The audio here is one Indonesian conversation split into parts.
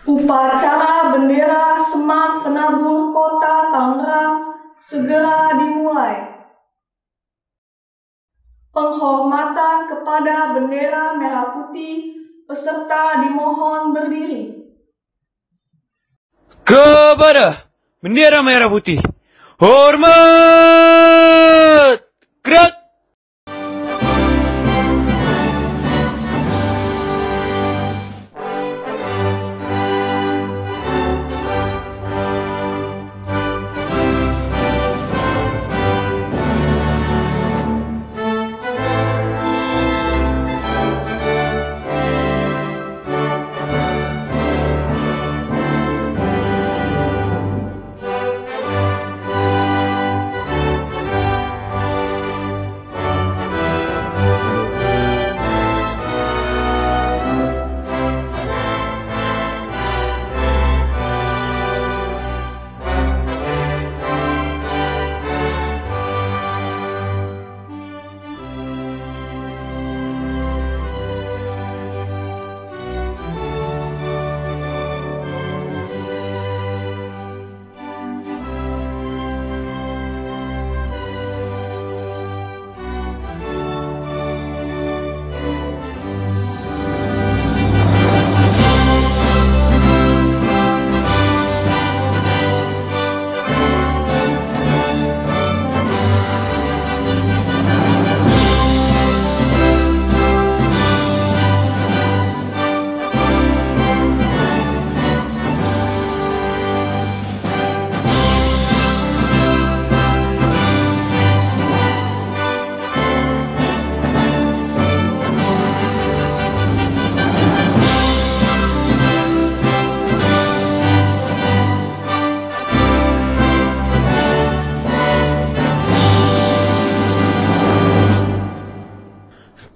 Upacara bendera Semak Penabur Kota Tangerang segera dimulai. Penghormatan kepada bendera merah putih, peserta dimohon berdiri. Kepada bendera merah putih, hormat! Gerak!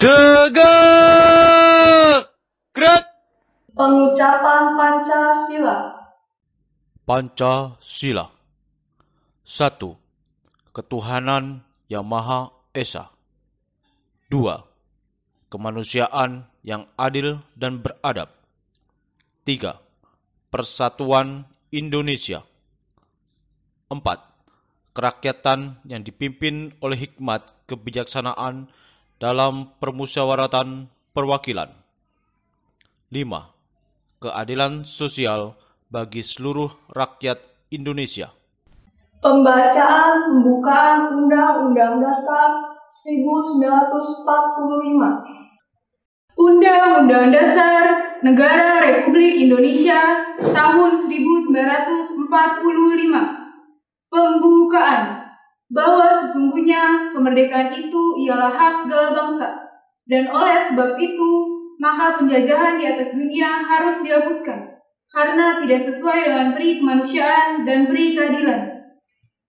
Tegak! Gerak! Pengucapan Pancasila. Pancasila. 1. Ketuhanan Yang Maha Esa. 2. Kemanusiaan yang adil dan beradab. 3. Persatuan Indonesia. 4. Kerakyatan yang dipimpin oleh hikmat kebijaksanaan dalam permusyawaratan perwakilan. 5. Keadilan sosial bagi seluruh rakyat Indonesia. Pembacaan pembukaan Undang-Undang Dasar 1945. Undang-Undang Dasar Negara Republik Indonesia tahun 1945. Pembukaan. Bahwa sesungguhnya kemerdekaan itu ialah hak segala bangsa, dan oleh sebab itu, maka penjajahan di atas dunia harus dihapuskan, karena tidak sesuai dengan peri kemanusiaan dan peri keadilan.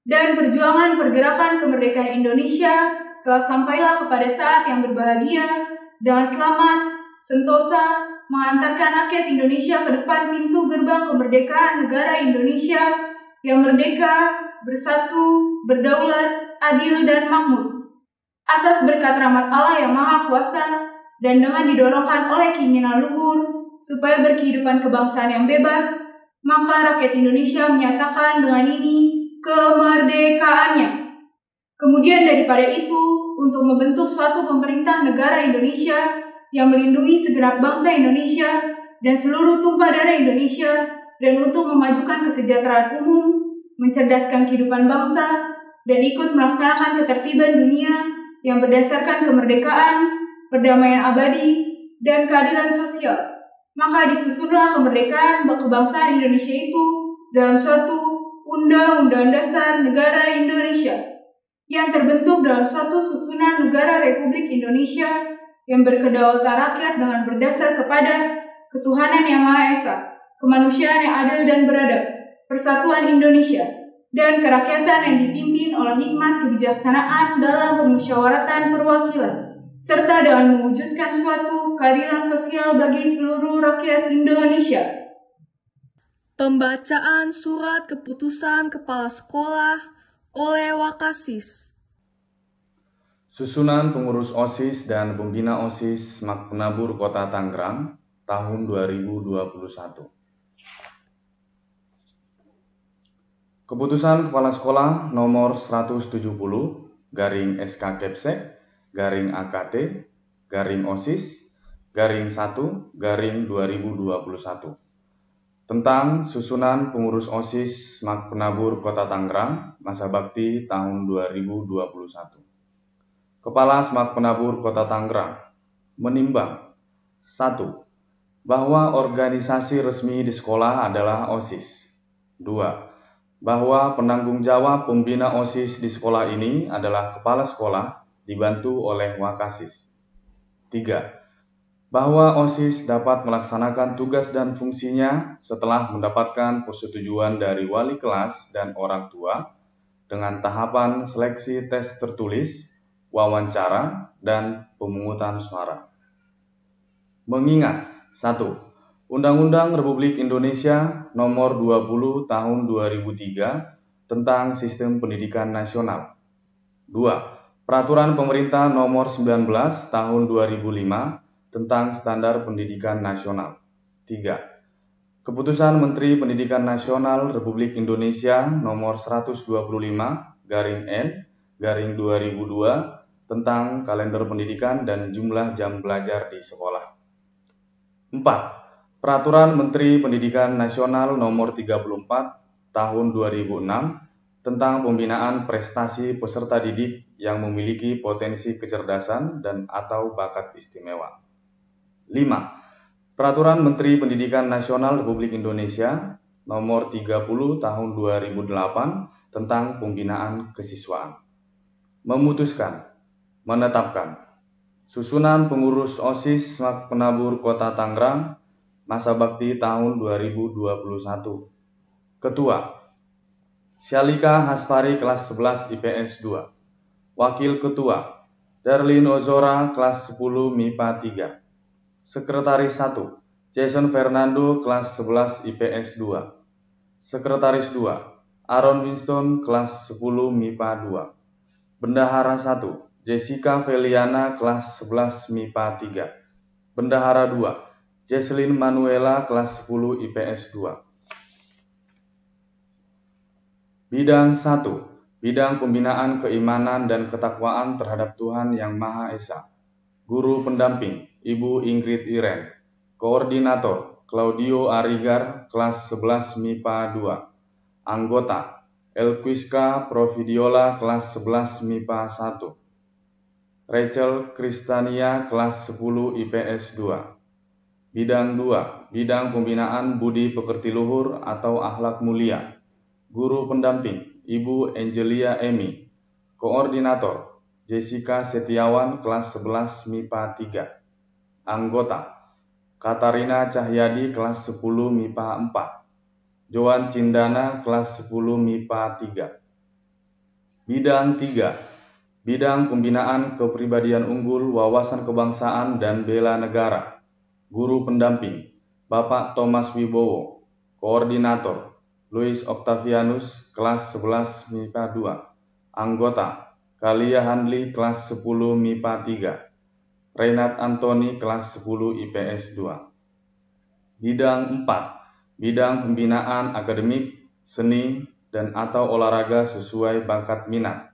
Dan perjuangan pergerakan kemerdekaan Indonesia telah sampailah kepada saat yang berbahagia, dengan selamat, sentosa, mengantarkan rakyat Indonesia ke depan pintu gerbang kemerdekaan negara Indonesia yang merdeka, bersatu, berdaulat, adil, dan makmur. Atas berkat rahmat Allah yang Maha Kuasa dan dengan didorongkan oleh keinginan luhur supaya berkehidupan kebangsaan yang bebas, maka rakyat Indonesia menyatakan dengan ini kemerdekaannya. Kemudian daripada itu, untuk membentuk suatu pemerintah negara Indonesia yang melindungi segenap bangsa Indonesia dan seluruh tumpah darah Indonesia, dan untuk memajukan kesejahteraan umum, mencerdaskan kehidupan bangsa, dan ikut melaksanakan ketertiban dunia yang berdasarkan kemerdekaan, perdamaian abadi, dan keadilan sosial. Maka disusunlah kemerdekaan kebangsaan Indonesia itu dalam suatu Undang-Undang Dasar Negara Indonesia yang terbentuk dalam suatu susunan negara Republik Indonesia yang berkedaulatan rakyat dengan berdasar kepada ketuhanan yang Maha Esa, kemanusiaan yang adil dan beradab, persatuan Indonesia, dan kerakyatan yang dipimpin oleh hikmat kebijaksanaan dalam permusyawaratan perwakilan, serta dengan mewujudkan suatu keadilan sosial bagi seluruh rakyat Indonesia. Pembacaan Surat Keputusan Kepala Sekolah oleh Wakasis. Susunan pengurus OSIS dan pembina OSIS Semak Penabur Kota Tangerang tahun 2021. Keputusan Kepala Sekolah nomor 170 garing SK Kepsek garing AKT garing OSIS garing 1 garing 2021 tentang susunan pengurus OSIS SMAK Penabur Kota Tangerang masa bakti tahun 2021. Kepala SMAK Penabur Kota Tangerang menimbang 1. Bahwa organisasi resmi di sekolah adalah OSIS. 2. Bahwa penanggung jawab pembina OSIS di sekolah ini adalah kepala sekolah dibantu oleh Wakasis. 3. Bahwa OSIS dapat melaksanakan tugas dan fungsinya setelah mendapatkan persetujuan dari wali kelas dan orang tua dengan tahapan seleksi tes tertulis, wawancara, dan pemungutan suara. Mengingat 1. Undang-Undang Republik Indonesia Nomor 20 Tahun 2003 tentang Sistem Pendidikan Nasional. 2. Peraturan Pemerintah Nomor 19 Tahun 2005 tentang Standar Pendidikan Nasional. 3. Keputusan Menteri Pendidikan Nasional Republik Indonesia Nomor 125 garing N garing 2002 tentang kalender pendidikan dan jumlah jam belajar di sekolah. 4. Peraturan Menteri Pendidikan Nasional Nomor 34 Tahun 2006 tentang pembinaan prestasi peserta didik yang memiliki potensi kecerdasan dan atau bakat istimewa. 5. Peraturan Menteri Pendidikan Nasional Republik Indonesia Nomor 30 Tahun 2008 tentang pembinaan kesiswaan. Memutuskan, menetapkan susunan pengurus OSIS SMAK Penabur Kota Tangerang masa bakti tahun 2021. Ketua Syalika Hasfari kelas 11 IPS 2. Wakil Ketua Darlin Ozora kelas 10 MIPA 3. Sekretaris 1 Jason Fernando kelas 11 IPS 2. Sekretaris 2 Aaron Winston kelas 10 MIPA 2. Bendahara 1 Jessica Feliana kelas 11 MIPA 3. Bendahara 2 Jesslyn Manuela kelas 10 IPS 2. Bidang 1. Bidang Pembinaan Keimanan dan Ketakwaan terhadap Tuhan Yang Maha Esa. Guru Pendamping Ibu Ingrid Iren. Koordinator Claudio Arigar kelas 11 MIPA 2. Anggota Elquiska Providiola kelas 11 MIPA 1. Rachel Kristania kelas 10 IPS 2. Bidang 2. Bidang Pembinaan Budi Pekerti Luhur atau Akhlak Mulia. Guru Pendamping Ibu Angelia Emi. Koordinator Jessica Setiawan kelas 11 MIPA 3. Anggota Katarina Cahyadi kelas 10 MIPA 4. Joan Cindana kelas 10 MIPA 3. Bidang 3. Bidang Pembinaan Kepribadian Unggul, Wawasan Kebangsaan dan Bela Negara. Guru Pendamping Bapak Thomas Wibowo. Koordinator Luis Octavianus kelas 11 MIPA 2. Anggota Kalia Handli kelas 10 MIPA 3. Renat Antoni kelas 10 IPS 2. Bidang 4. Bidang Pembinaan Akademik, Seni, dan atau Olahraga sesuai bakat minat.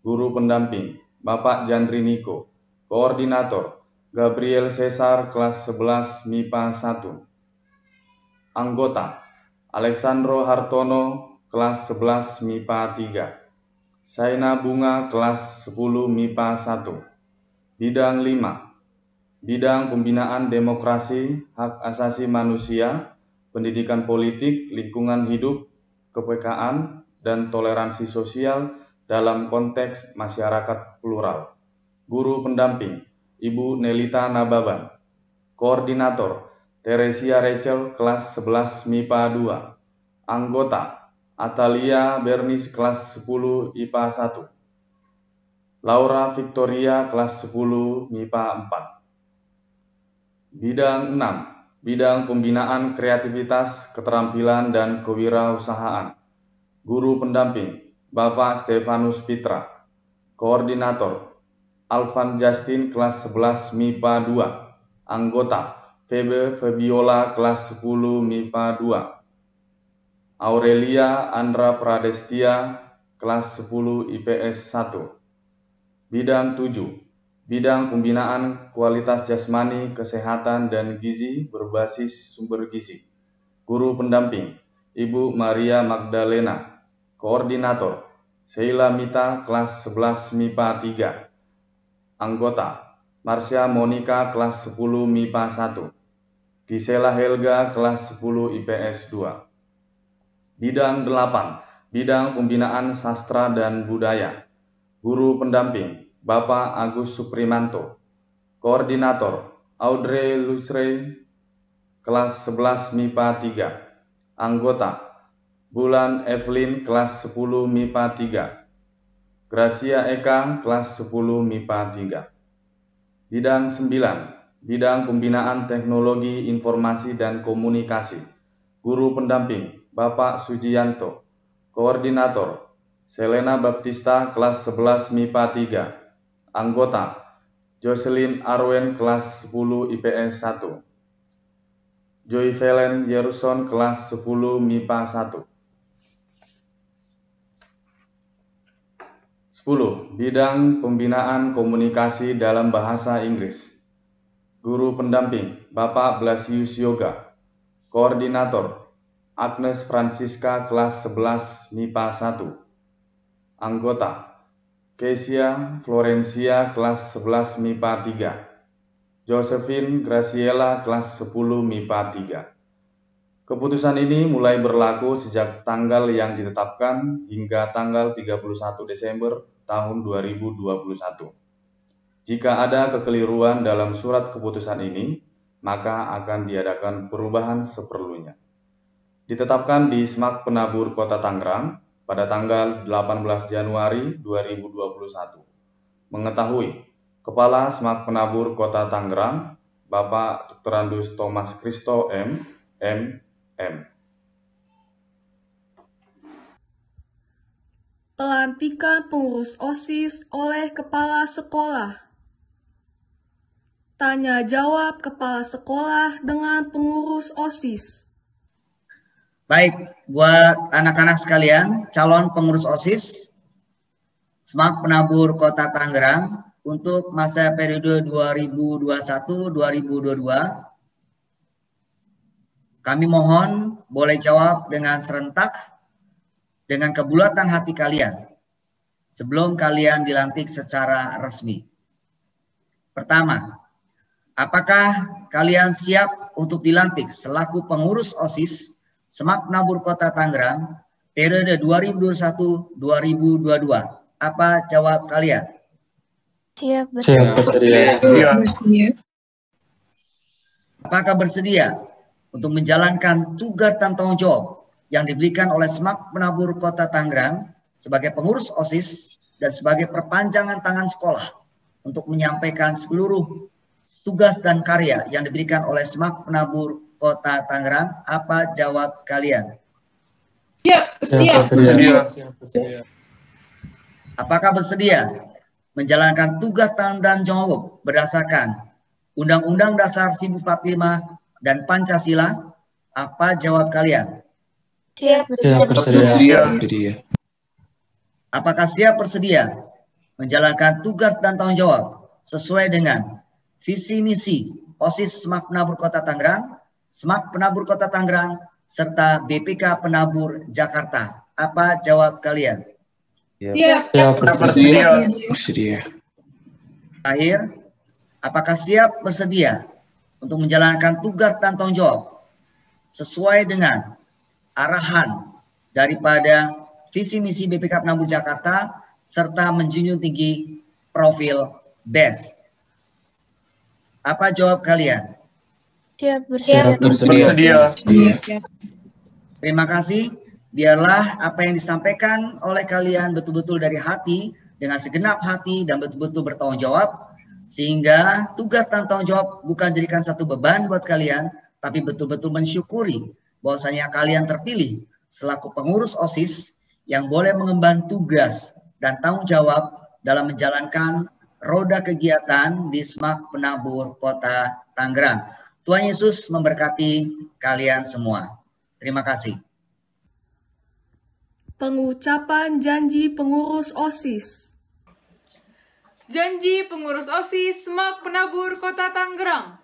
Guru Pendamping Bapak Jandri Niko. Koordinator Gabriel Cesar kelas 11 MIPA 1. Anggota Alexandro Hartono kelas 11 MIPA 3. Saina Bunga kelas 10 MIPA 1. Bidang 5. Bidang Pembinaan Demokrasi, Hak Asasi Manusia, Pendidikan Politik, Lingkungan Hidup, Kepekaan, dan Toleransi Sosial dalam konteks masyarakat plural. Guru Pendamping Ibu Nelita Nababan. Koordinator Teresia Rachel kelas 11 MIPA 2. Anggota Atalia Bernis kelas 10 IPA 1. Laura Victoria kelas 10 MIPA 4. Bidang 6. Bidang Pembinaan Kreativitas, Keterampilan, dan Kewirausahaan. Guru Pendamping Bapak Stefanus Pitra. Koordinator Alvan Justin kelas 11 MIPA 2. Anggota Febe Fabiola kelas 10 MIPA 2. Aurelia Andra Pradestia kelas 10 IPS 1. Bidang 7. Bidang pembinaan kualitas jasmani, kesehatan, dan gizi berbasis sumber gizi. Guru pendamping, Ibu Maria Magdalena. Koordinator, Sheila Mita kelas 11 MIPA 3. Anggota, Marsha Monica kelas 10 MIPA 1. Gisela Helga kelas 10 IPS 2. Bidang 8. Bidang pembinaan sastra dan budaya. Guru pendamping, Bapak Agus Suprimanto. Koordinator, Audrey Lusre kelas 11 MIPA 3. Anggota, Bulan Evelyn kelas 10 MIPA 3. Gracia Eka kelas 10 MIPA 3. Bidang 9. Bidang pembinaan teknologi informasi dan komunikasi. Guru pendamping, Bapak Sujianto. Koordinator, Selena Baptista kelas 11 MIPA 3. Anggota, Jocelyn Arwen kelas 10 IPS 1. Joy Velen Yerson kelas 10 MIPA 1. 10. Bidang pembinaan komunikasi dalam bahasa Inggris. Guru pendamping, Bapak Blasius Yoga. Koordinator, Agnes Francisca kelas 11 MIPA 1. Anggota, Kesia Florencia kelas 11 MIPA 3. Josephine Graciela kelas 10 MIPA 3. Keputusan ini mulai berlaku sejak tanggal yang ditetapkan hingga tanggal 31 Desember tahun 2021. Jika ada kekeliruan dalam surat keputusan ini, maka akan diadakan perubahan seperlunya. Ditetapkan di SMAK Penabur Kota Tangerang pada tanggal 18 Januari 2021. Mengetahui, Kepala SMAK Penabur Kota Tangerang, Bapak Dr. Andus Thomas Kristo M.M. Pelantikan pengurus OSIS oleh Kepala Sekolah. Tanya jawab Kepala Sekolah dengan pengurus OSIS. Baik, buat anak-anak sekalian, calon pengurus OSIS SMAK Penabur Kota Tangerang untuk masa periode 2021-2022, kami mohon boleh jawab dengan serentak dengan kebulatan hati kalian sebelum kalian dilantik secara resmi. Pertama, apakah kalian siap untuk dilantik selaku pengurus OSIS SMAK Penabur Kota Tangerang periode 2021-2022? Apa jawab kalian? Siap, bersedia. Apakah bersedia untuk menjalankan tugas dan tanggung jawab yang diberikan oleh SMAK Penabur Kota Tangerang sebagai pengurus OSIS dan sebagai perpanjangan tangan sekolah untuk menyampaikan seluruh tugas dan karya yang diberikan oleh SMAK Penabur Kota Tangerang? Apa jawab kalian? Bersedia. Apakah bersedia menjalankan tugas dan jawab berdasarkan Undang-Undang Dasar 1945 dan Pancasila? Apa jawab kalian? Siap, Bersedia. Apakah siap bersedia menjalankan tugas dan tanggung jawab sesuai dengan visi misi OSIS SMAK Penabur Kota Tangerang, SMAK Penabur Kota Tangerang, serta BPK Penabur Jakarta? Apa jawab kalian? Siap. Bersedia. Akhir, apakah siap bersedia untuk menjalankan tugas dan tanggung jawab sesuai dengan arahan daripada visi misi BPK Penabur Jakarta serta menjunjung tinggi profil BES? Apa jawab kalian? Siap, Bersedia. Terima kasih. Biarlah apa yang disampaikan oleh kalian betul-betul dari hati, dengan segenap hati dan betul-betul bertanggung jawab, sehingga tugas dan tanggung jawab bukan jadikan satu beban buat kalian, tapi betul-betul mensyukuri bahwasanya kalian terpilih selaku pengurus OSIS yang boleh mengemban tugas dan tanggung jawab dalam menjalankan roda kegiatan di SMAK Penabur Kota Tangerang. Tuhan Yesus memberkati kalian semua. Terima kasih. Pengucapan janji pengurus OSIS. Janji pengurus OSIS SMAK Penabur Kota Tangerang.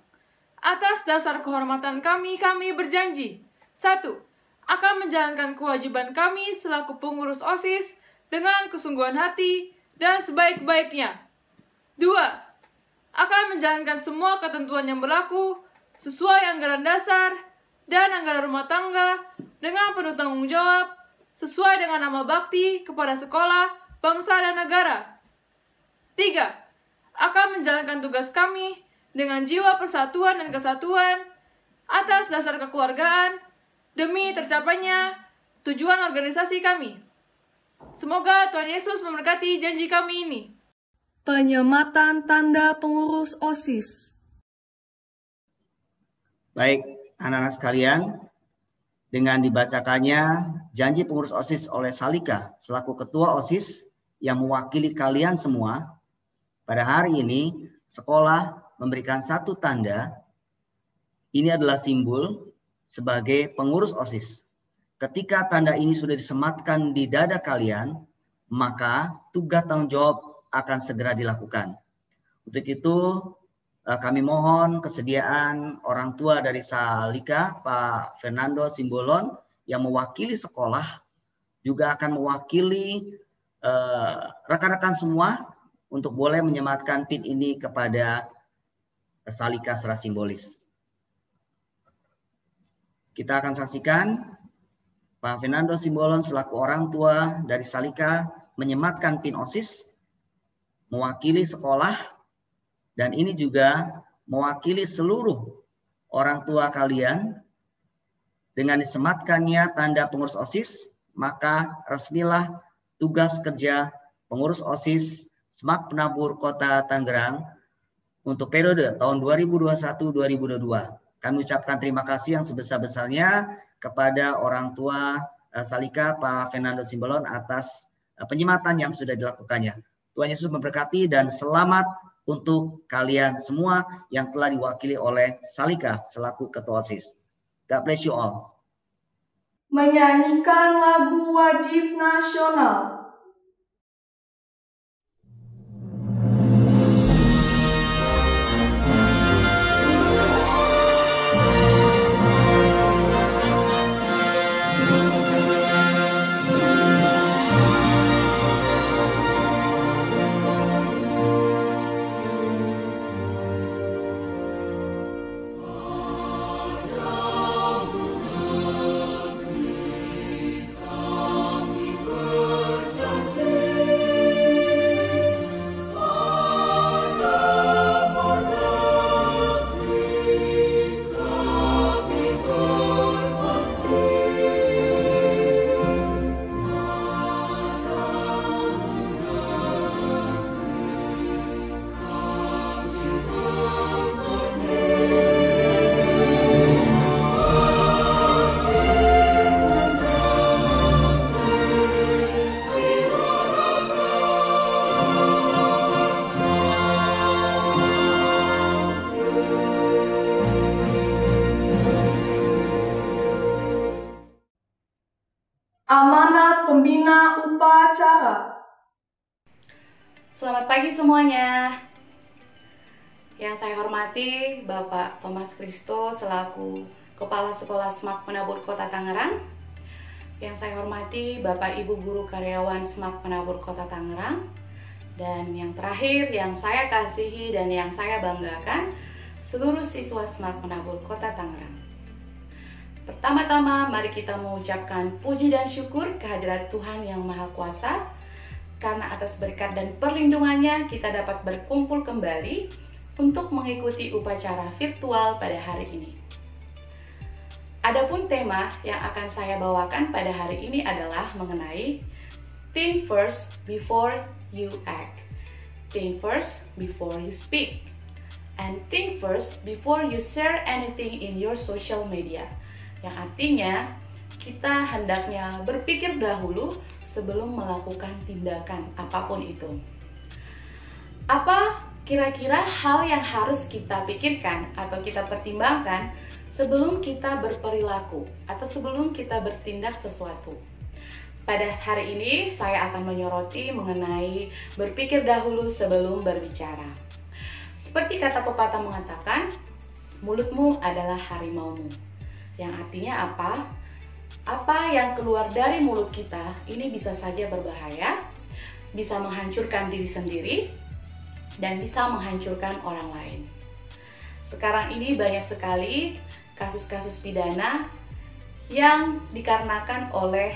Atas dasar kehormatan kami berjanji. 1. Akan menjalankan kewajiban kami selaku pengurus OSIS dengan kesungguhan hati dan sebaik-baiknya. 2. Akan menjalankan semua ketentuan yang berlaku sesuai anggaran dasar dan anggaran rumah tangga dengan penuh tanggung jawab sesuai dengan amal bakti kepada sekolah, bangsa, dan negara. 3. Akan menjalankan tugas kami dengan jiwa persatuan dan kesatuan atas dasar kekeluargaan demi tercapainya tujuan organisasi kami. Semoga Tuhan Yesus memberkati janji kami ini. Penyematan tanda pengurus OSIS. Baik, anak-anak sekalian, dengan dibacakannya janji pengurus OSIS oleh Salika selaku ketua OSIS yang mewakili kalian semua, pada hari ini sekolah memberikan satu tanda. Ini adalah simbol sebagai pengurus OSIS. Ketika tanda ini sudah disematkan di dada kalian, maka tugas tanggung jawab akan segera dilakukan. Untuk itu kami mohon kesediaan orang tua dari Salika, Pak Fernando Simbolon, yang mewakili sekolah, juga akan mewakili rekan-rekan semua untuk boleh menyematkan PIN ini kepada Salika secara simbolis. Kita akan saksikan Pak Fernando Simbolon selaku orang tua dari Salika menyematkan PIN OSIS, mewakili sekolah, dan ini juga mewakili seluruh orang tua kalian. Dengan disematkannya tanda pengurus OSIS, maka resmilah tugas kerja pengurus OSIS SMAK Penabur Kota Tangerang untuk periode tahun 2021-2022. Kami ucapkan terima kasih yang sebesar-besarnya kepada orang tua Salika, Pak Fernando Simbolon, atas penyematan yang sudah dilakukannya. Tuhan Yesus memberkati dan selamat untuk kalian semua yang telah diwakili oleh Salika selaku ketua OSIS. God bless you all. Menyanyikan lagu wajib nasional. Amanat Pembina Upacara. Selamat pagi semuanya. Yang saya hormati Bapak Thomas Kristo selaku Kepala Sekolah SMAK Penabur Kota Tangerang. Yang saya hormati Bapak Ibu Guru Karyawan SMAK Penabur Kota Tangerang. Dan yang terakhir yang saya kasihi dan yang saya banggakan, seluruh siswa SMAK Penabur Kota Tangerang. Pertama-tama mari kita mengucapkan puji dan syukur kehadirat Tuhan Yang Maha Kuasa, karena atas berkat dan perlindungannya kita dapat berkumpul kembali untuk mengikuti upacara virtual pada hari ini. Adapun tema yang akan saya bawakan pada hari ini adalah mengenai Think first before you act. Think first before you speak. And think first before you share anything in your social media. Yang artinya kita hendaknya berpikir dahulu sebelum melakukan tindakan apapun itu. Apa kira-kira hal yang harus kita pikirkan atau kita pertimbangkan sebelum kita berperilaku atau sebelum kita bertindak sesuatu. Pada hari ini saya akan menyoroti mengenai berpikir dahulu sebelum berbicara. Seperti kata pepatah mengatakan, mulutmu adalah harimaumu. Yang artinya apa? Apa yang keluar dari mulut kita ini bisa saja berbahaya, bisa menghancurkan diri sendiri, dan bisa menghancurkan orang lain. Sekarang ini banyak sekali kasus-kasus pidana yang dikarenakan oleh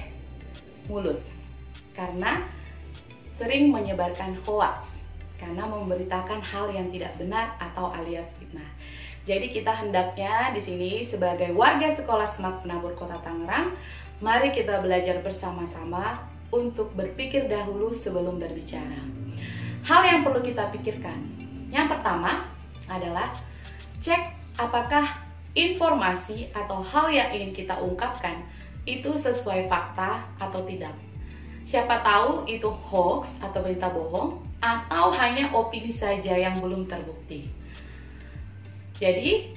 mulut, karena sering menyebarkan hoaks, karena memberitakan hal yang tidak benar atau alias fitnah. Jadi kita hendaknya di sini sebagai warga Sekolah Smart Penabur Kota Tangerang, mari kita belajar bersama-sama untuk berpikir dahulu sebelum berbicara. Hal yang perlu kita pikirkan, yang pertama adalah cek apakah informasi atau hal yang ingin kita ungkapkan itu sesuai fakta atau tidak. Siapa tahu itu hoax atau berita bohong atau hanya opini saja yang belum terbukti. Jadi,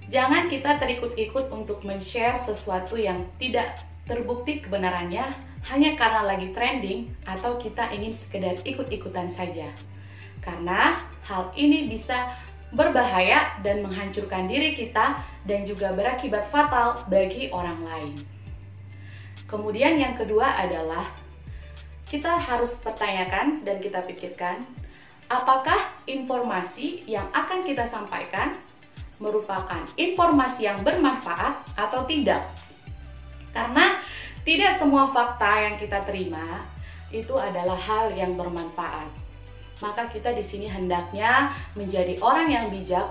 jangan kita terikut-ikut untuk men-share sesuatu yang tidak terbukti kebenarannya hanya karena lagi trending atau kita ingin sekedar ikut-ikutan saja. Karena hal ini bisa berbahaya dan menghancurkan diri kita dan juga berakibat fatal bagi orang lain. Kemudian yang kedua adalah kita harus pertanyakan dan kita pikirkan apakah informasi yang akan kita sampaikan merupakan informasi yang bermanfaat atau tidak. Karena tidak semua fakta yang kita terima itu adalah hal yang bermanfaat. Maka kita di sini hendaknya menjadi orang yang bijak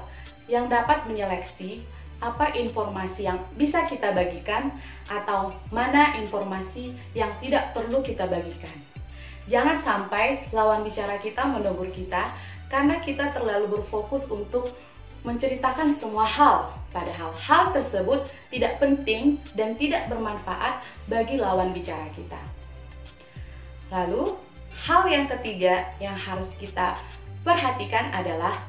yang dapat menyeleksi apa informasi yang bisa kita bagikan atau mana informasi yang tidak perlu kita bagikan. Jangan sampai lawan bicara kita menegur kita karena kita terlalu berfokus untuk menceritakan semua hal, padahal hal tersebut tidak penting dan tidak bermanfaat bagi lawan bicara kita. Lalu, hal yang ketiga yang harus kita perhatikan adalah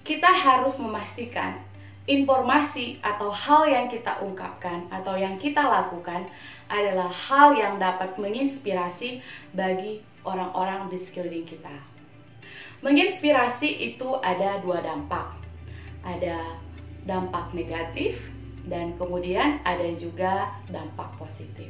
kita harus memastikan informasi atau hal yang kita ungkapkan atau yang kita lakukan adalah hal yang dapat menginspirasi bagi orang-orang di sekeliling kita. Menginspirasi itu ada dua dampak. Ada dampak negatif dan kemudian ada juga dampak positif.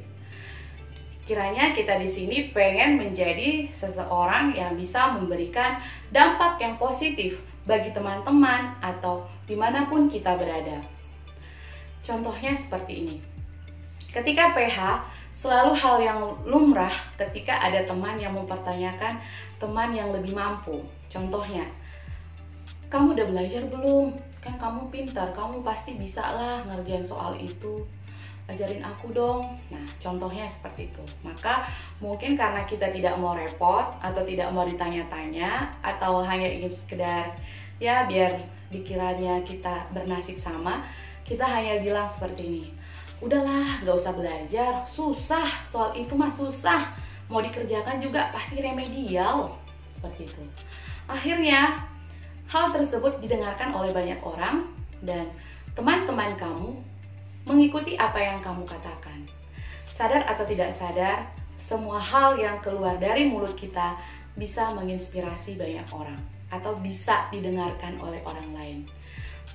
Kiranya kita di sini pengen menjadi seseorang yang bisa memberikan dampak yang positif bagi teman-teman atau dimanapun kita berada. Contohnya seperti ini. Ketika PH, selalu hal yang lumrah ketika ada teman yang mempertanyakan teman yang lebih mampu. Contohnya, kamu udah belajar belum? Kan kamu pintar, kamu pasti bisa lah ngerjain soal itu. Ajarin aku dong. Nah, contohnya seperti itu. Maka mungkin karena kita tidak mau repot atau tidak mau ditanya-tanya atau hanya ingin sekedar ya biar dikiranya kita bernasib sama, kita hanya bilang seperti ini. Udahlah, gak usah belajar, susah, soal itu mah susah. Mau dikerjakan juga pasti remedial. Seperti itu. Akhirnya hal tersebut didengarkan oleh banyak orang dan teman-teman kamu mengikuti apa yang kamu katakan. Sadar atau tidak sadar, semua hal yang keluar dari mulut kita bisa menginspirasi banyak orang atau bisa didengarkan oleh orang lain.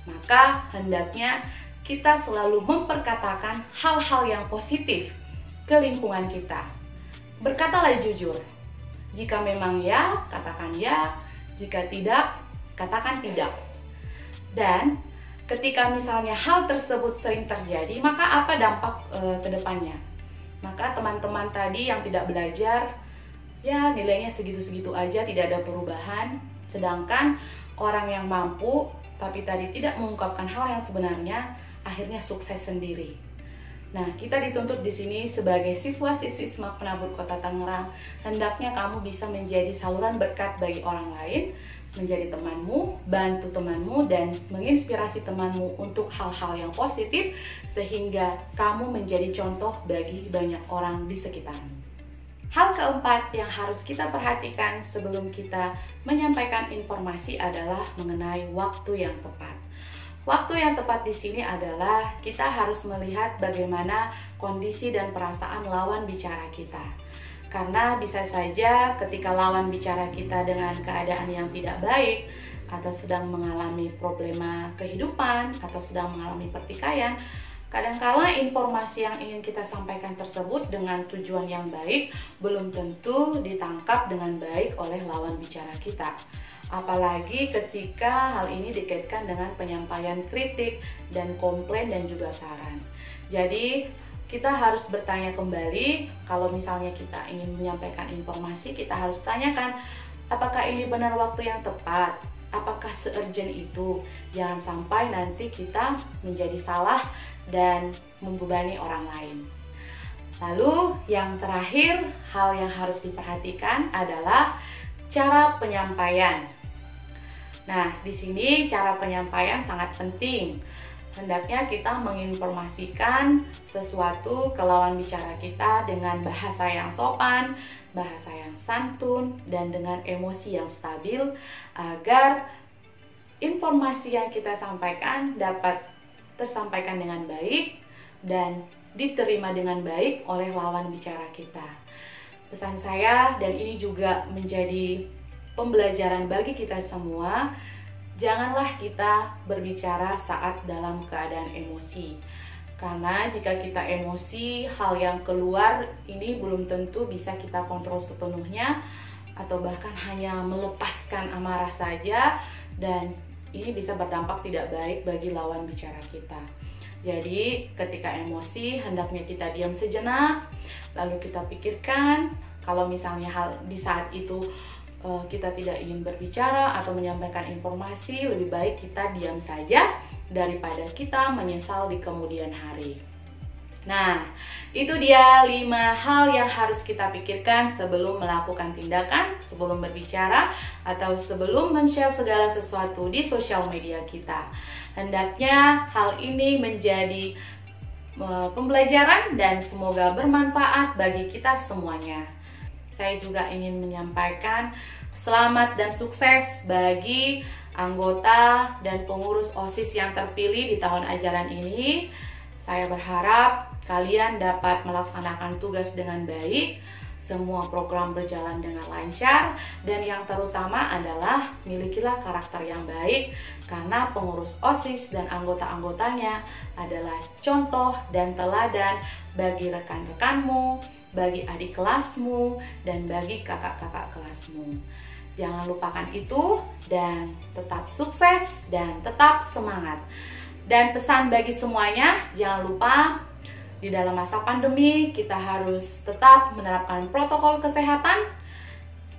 Maka hendaknya kita selalu memperkatakan hal-hal yang positif ke lingkungan kita. Berkatalah jujur. Jika memang ya, katakan ya. Jika tidak, katakan tidak. Dan ketika misalnya hal tersebut sering terjadi, maka apa dampak ke depannya? Maka teman-teman tadi yang tidak belajar, ya nilainya segitu-segitu aja, tidak ada perubahan. Sedangkan orang yang mampu, tapi tadi tidak mengungkapkan hal yang sebenarnya, akhirnya sukses sendiri. Nah, kita dituntut di sini sebagai siswa-siswi SMAK Penabur Kota Tangerang, hendaknya kamu bisa menjadi saluran berkat bagi orang lain, menjadi temanmu, bantu temanmu, dan menginspirasi temanmu untuk hal-hal yang positif, sehingga kamu menjadi contoh bagi banyak orang di sekitarmu. Hal keempat yang harus kita perhatikan sebelum kita menyampaikan informasi adalah mengenai waktu yang tepat. Waktu yang tepat di sini adalah kita harus melihat bagaimana kondisi dan perasaan lawan bicara kita. Karena bisa saja ketika lawan bicara kita dengan keadaan yang tidak baik, atau sedang mengalami problema kehidupan, atau sedang mengalami pertikaian, kadangkala informasi yang ingin kita sampaikan tersebut dengan tujuan yang baik belum tentu ditangkap dengan baik oleh lawan bicara kita. Apalagi ketika hal ini dikaitkan dengan penyampaian kritik dan komplain dan juga saran. Jadi kita harus bertanya kembali, kalau misalnya kita ingin menyampaikan informasi, kita harus tanyakan apakah ini benar waktu yang tepat, apakah se-urgent itu. Jangan sampai nanti kita menjadi salah dan membebani orang lain. Lalu yang terakhir, hal yang harus diperhatikan adalah cara penyampaian. Nah, di sini cara penyampaian sangat penting. Hendaknya kita menginformasikan sesuatu ke lawan bicara kita dengan bahasa yang sopan, bahasa yang santun, dan dengan emosi yang stabil agar informasi yang kita sampaikan dapat tersampaikan dengan baik dan diterima dengan baik oleh lawan bicara kita. Pesan saya, dan ini juga menjadi pembelajaran bagi kita semua, janganlah kita berbicara saat dalam keadaan emosi. Karena jika kita emosi, hal yang keluar ini belum tentu bisa kita kontrol sepenuhnya, atau bahkan hanya melepaskan amarah saja, dan ini bisa berdampak tidak baik bagi lawan bicara kita. Jadi ketika emosi, hendaknya kita diam sejenak, lalu kita pikirkan kalau misalnya hal di saat itu kita tidak ingin berbicara atau menyampaikan informasi, lebih baik kita diam saja daripada kita menyesal di kemudian hari. Nah, itu dia 5 hal yang harus kita pikirkan sebelum melakukan tindakan, sebelum berbicara, atau sebelum men-share segala sesuatu di sosial media kita. Hendaknya hal ini menjadi pembelajaran dan semoga bermanfaat bagi kita semuanya. Saya juga ingin menyampaikan selamat dan sukses bagi anggota dan pengurus OSIS yang terpilih di tahun ajaran ini. Saya berharap kalian dapat melaksanakan tugas dengan baik, semua program berjalan dengan lancar, dan yang terutama adalah milikilah karakter yang baik, karena pengurus OSIS dan anggota-anggotanya adalah contoh dan teladan bagi rekan-rekanmu, bagi adik kelasmu, dan bagi kakak-kakak kelasmu. Jangan lupakan itu dan tetap sukses dan tetap semangat. Dan pesan bagi semuanya, jangan lupa di dalam masa pandemi kita harus tetap menerapkan protokol kesehatan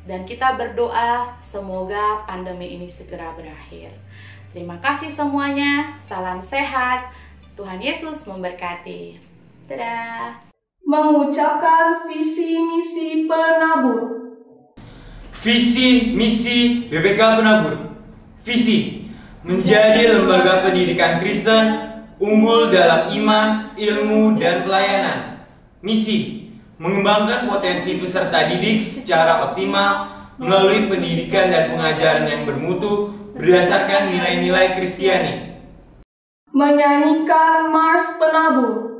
dan kita berdoa semoga pandemi ini segera berakhir. Terima kasih semuanya, salam sehat, Tuhan Yesus memberkati. Dadah. Mengucapkan visi misi penabur. Visi misi BPK Penabur. Visi menjadi lembaga pendidikan Kristen unggul dalam iman, ilmu, dan pelayanan. Misi mengembangkan potensi peserta didik secara optimal melalui pendidikan dan pengajaran yang bermutu berdasarkan nilai-nilai Kristiani. Menyanyikan Mars Penabur.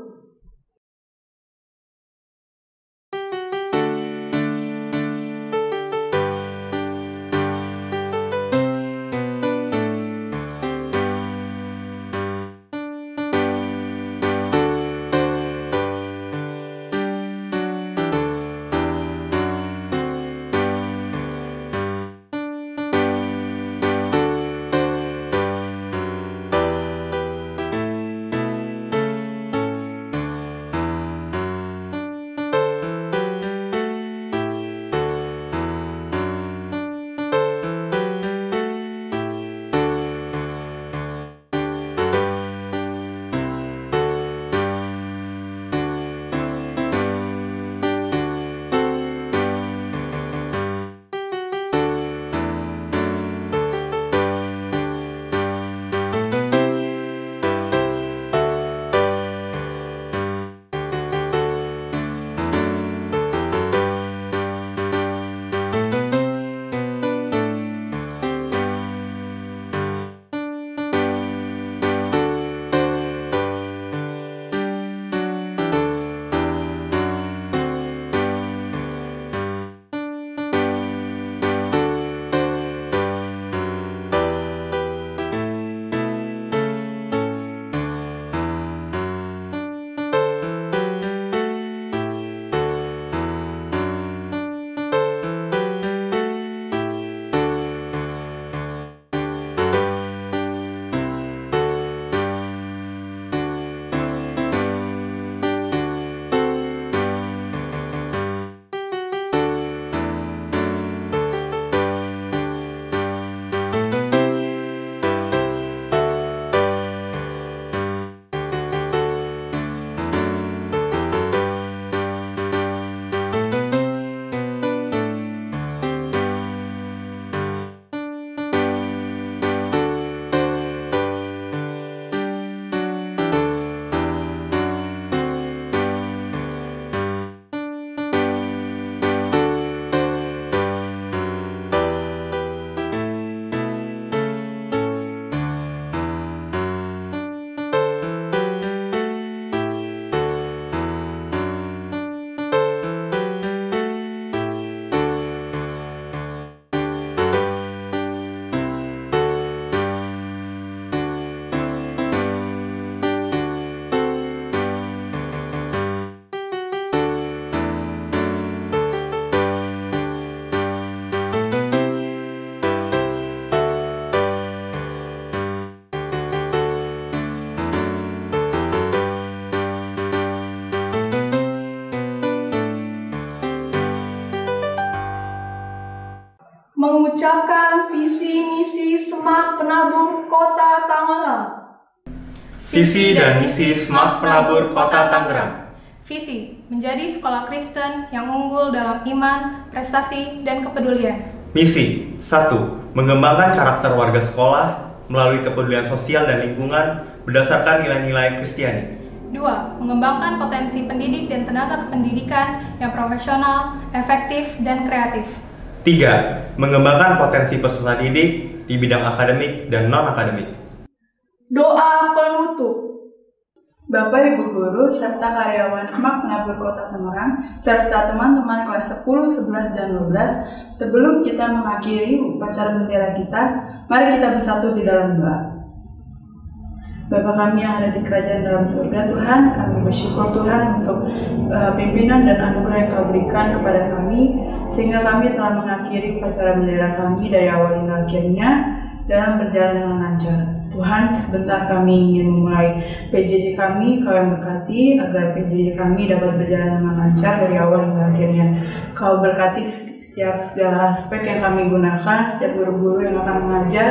mengucapkan visi misi SMAK Penabur Kota Tangerang. Visi dan misi SMAK Penabur Kota Tangerang. Visi, menjadi sekolah Kristen yang unggul dalam iman, prestasi, dan kepedulian. Misi 1. Mengembangkan karakter warga sekolah melalui kepedulian sosial dan lingkungan berdasarkan nilai-nilai Kristiani. 2. Mengembangkan potensi pendidik dan tenaga kependidikan yang profesional, efektif, dan kreatif. 3. Mengembangkan potensi peserta didik di bidang akademik dan non-akademik. Doa penutup. Bapak Ibu Guru serta karyawan SMAK Penabur Kota Tangerang serta teman-teman kelas 10, 11, dan 12, sebelum kita mengakhiri upacara bendera kita, mari kita bersatu di dalam doa. Bapa kami yang ada di kerajaan dalam surga, Tuhan, kami bersyukur Tuhan untuk pimpinan dan anugerah yang Kau berikan kepada kami, sehingga kami telah mengakhiri upacara bendera kami dari awal hingga akhirnya dalam berjalan dengan lancar. Tuhan, sebentar kami ingin memulai PJJ kami, Kau yang berkati agar PJJ kami dapat berjalan dengan lancar dari awal hingga akhirnya. Kau berkati setiap segala aspek yang kami gunakan, setiap guru-guru yang akan mengajar,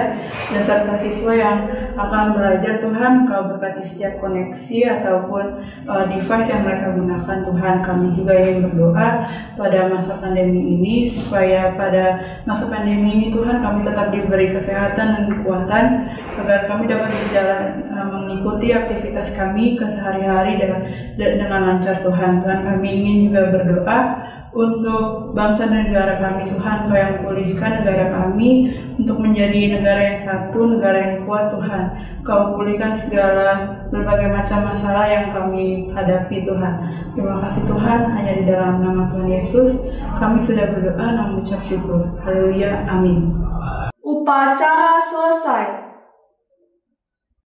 dan serta siswa yang akan belajar. Tuhan, Kau berkati setiap koneksi ataupun device yang mereka gunakan. Tuhan, kami juga ingin berdoa pada masa pandemi ini, supaya pada masa pandemi ini Tuhan kami tetap diberi kesehatan dan kekuatan, agar kami dapat berjalan mengikuti aktivitas kami kesehari-hari dengan lancar. Tuhan, kami ingin juga berdoa untuk bangsa dan negara kami. Tuhan, Kau yang pulihkan negara kami untuk menjadi negara yang satu, negara yang kuat. Tuhan, Kau pulihkan segala berbagai macam masalah yang kami hadapi. Tuhan, terima kasih Tuhan, hanya di dalam nama Tuhan Yesus kami sudah berdoa dan mengucap syukur. Haleluya, amin. Upacara selesai.